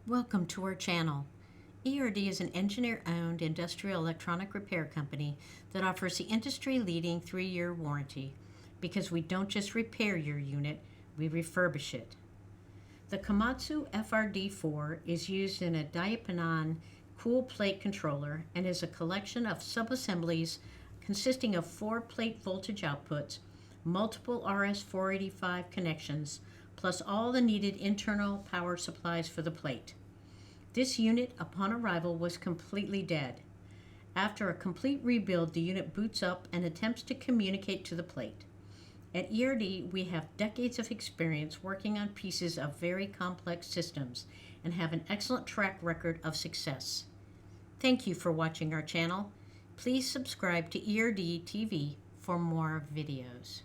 Welcome to our channel. ERD is an engineer-owned industrial electronic repair company that offers the industry-leading 3-year warranty because we don't just repair your unit, we refurbish it. The Komatsu FRD-4 is used in a Dainippon cool plate controller and is a collection of subassemblies consisting of 4 plate voltage outputs, multiple RS-485 connections, plus all the needed internal power supplies for the plate. This unit, upon arrival, was completely dead. After a complete rebuild, the unit boots up and attempts to communicate to the plate. At ERD, we have decades of experience working on pieces of very complex systems and have an excellent track record of success. Thank you for watching our channel. Please subscribe to ERD TV for more videos.